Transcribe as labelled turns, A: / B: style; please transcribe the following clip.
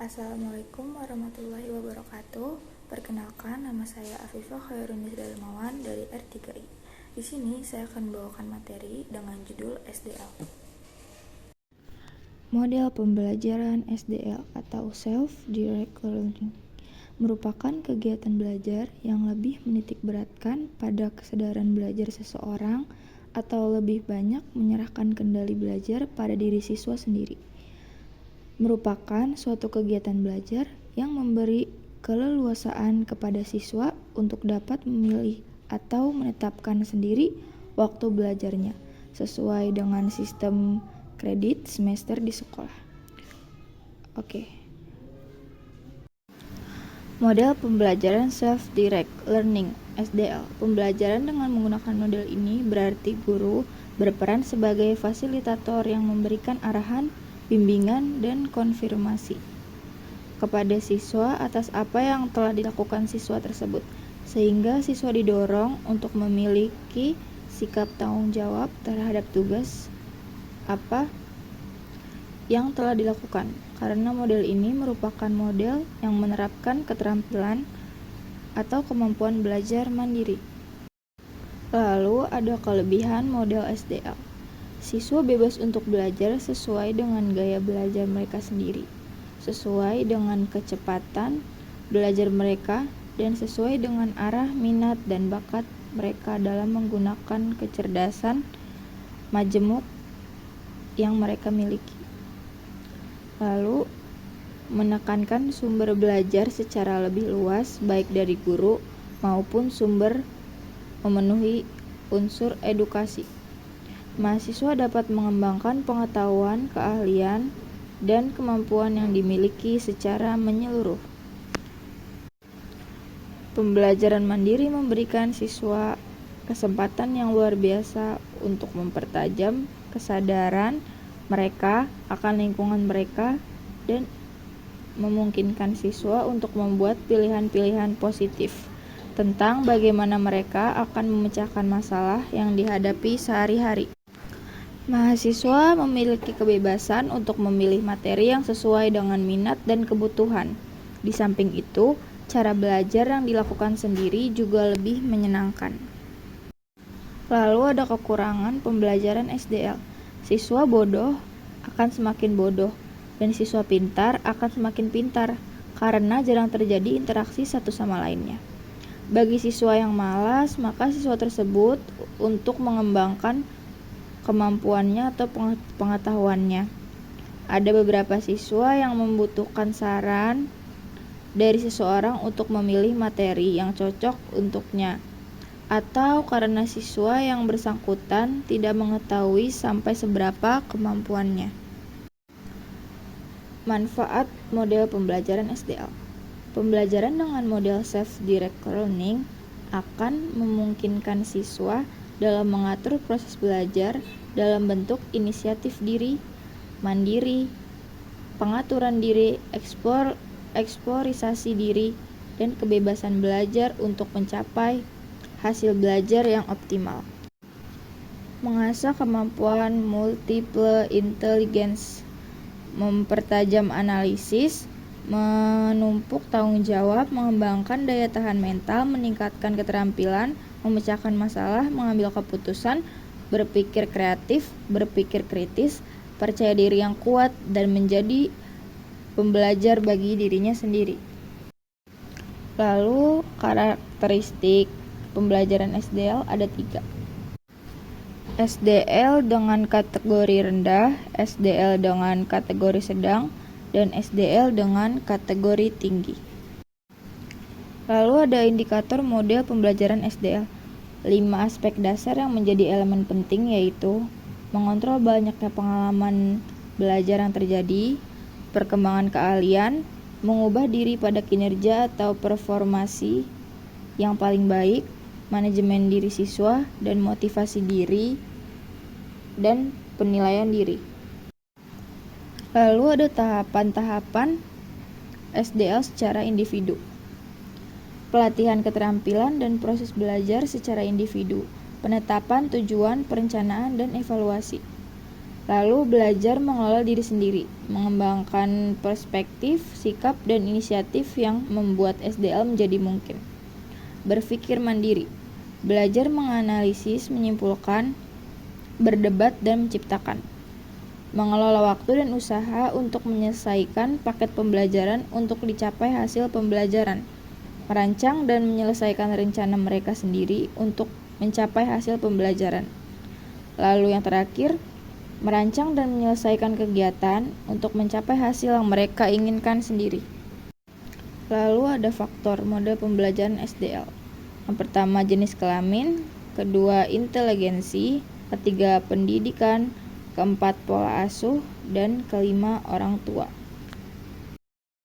A: Assalamualaikum warahmatullahi wabarakatuh. Perkenalkan, nama saya Afifah Khairunis Dalmawan dari R3I. Di sini saya akan membawakan materi dengan judul SDL. Model pembelajaran SDL atau Self-Directed Learning merupakan kegiatan belajar yang lebih menitik beratkan pada kesadaran belajar seseorang atau lebih banyak menyerahkan kendali belajar pada diri siswa sendiri. Merupakan suatu kegiatan belajar yang memberi keleluasaan kepada siswa untuk dapat memilih atau menetapkan sendiri waktu belajarnya sesuai dengan sistem kredit semester di sekolah. Model pembelajaran Self-Directed Learning (SDL). Pembelajaran dengan menggunakan model ini berarti guru berperan sebagai fasilitator yang memberikan arahan, bimbingan, dan konfirmasi kepada siswa atas apa yang telah dilakukan siswa tersebut, sehingga siswa didorong untuk memiliki sikap tanggung jawab terhadap tugas apa yang telah dilakukan, karena model ini merupakan model yang menerapkan keterampilan atau kemampuan belajar mandiri. Lalu ada kelebihan model SDL. Siswa bebas untuk belajar sesuai dengan gaya belajar mereka sendiri, sesuai dengan kecepatan belajar mereka, dan sesuai dengan arah minat dan bakat mereka dalam menggunakan kecerdasan majemuk yang mereka miliki. Lalu, menekankan sumber belajar secara lebih luas baik dari guru maupun sumber memenuhi unsur edukasi. Mahasiswa dapat mengembangkan pengetahuan, keahlian, dan kemampuan yang dimiliki secara menyeluruh. Pembelajaran mandiri memberikan siswa kesempatan yang luar biasa untuk mempertajam kesadaran mereka akan lingkungan mereka dan memungkinkan siswa untuk membuat pilihan-pilihan positif tentang bagaimana mereka akan memecahkan masalah yang dihadapi sehari-hari. Mahasiswa memiliki kebebasan untuk memilih materi yang sesuai dengan minat dan kebutuhan. Di samping itu, cara belajar yang dilakukan sendiri juga lebih menyenangkan. Lalu ada kekurangan pembelajaran SDL. Siswa bodoh akan semakin bodoh, dan siswa pintar akan semakin pintar, karena jarang terjadi interaksi satu sama lainnya. Bagi siswa yang malas, maka siswa tersebut untuk mengembangkan kemampuannya atau pengetahuannya. Ada beberapa siswa yang membutuhkan saran dari seseorang untuk memilih materi yang cocok untuknya, atau karena siswa yang bersangkutan tidak mengetahui sampai seberapa kemampuannya. Manfaat model pembelajaran SDL. Pembelajaran dengan model Self-Directed Learning akan memungkinkan siswa dalam mengatur proses belajar dalam bentuk inisiatif diri, mandiri, pengaturan diri, eksplorisasi diri, dan kebebasan belajar untuk mencapai hasil belajar yang optimal. Mengasah kemampuan multiple intelligence, mempertajam analisis, menumpuk tanggung jawab, mengembangkan daya tahan mental, meningkatkan keterampilan memecahkan masalah, mengambil keputusan, berpikir kreatif, berpikir kritis, percaya diri yang kuat, dan menjadi pembelajar bagi dirinya sendiri. Lalu karakteristik pembelajaran SDL ada 3. SDL dengan kategori rendah, SDL dengan kategori sedang, dan SDL dengan kategori tinggi. Lalu ada indikator model pembelajaran SDL. 5 aspek dasar yang menjadi elemen penting yaitu mengontrol banyaknya pengalaman belajar yang terjadi, perkembangan keahlian, mengubah diri pada kinerja atau performasi yang paling baik, manajemen diri siswa, dan motivasi diri dan penilaian diri. Lalu ada tahapan-tahapan SDL secara individu. Pelatihan keterampilan dan proses belajar secara individu, penetapan tujuan, perencanaan, dan evaluasi. Lalu belajar mengelola diri sendiri, mengembangkan perspektif, sikap, dan inisiatif yang membuat SDL menjadi mungkin. Berpikir mandiri, belajar menganalisis, menyimpulkan, berdebat, dan menciptakan. Mengelola waktu dan usaha untuk menyelesaikan paket pembelajaran untuk dicapai hasil pembelajaran. Merancang dan menyelesaikan rencana mereka sendiri untuk mencapai hasil pembelajaran. Lalu yang terakhir, merancang dan menyelesaikan kegiatan untuk mencapai hasil yang mereka inginkan sendiri. Lalu ada faktor mode pembelajaran SDL. Yang pertama jenis kelamin, kedua inteligensi, ketiga pendidikan, keempat pola asuh, dan kelima orang tua.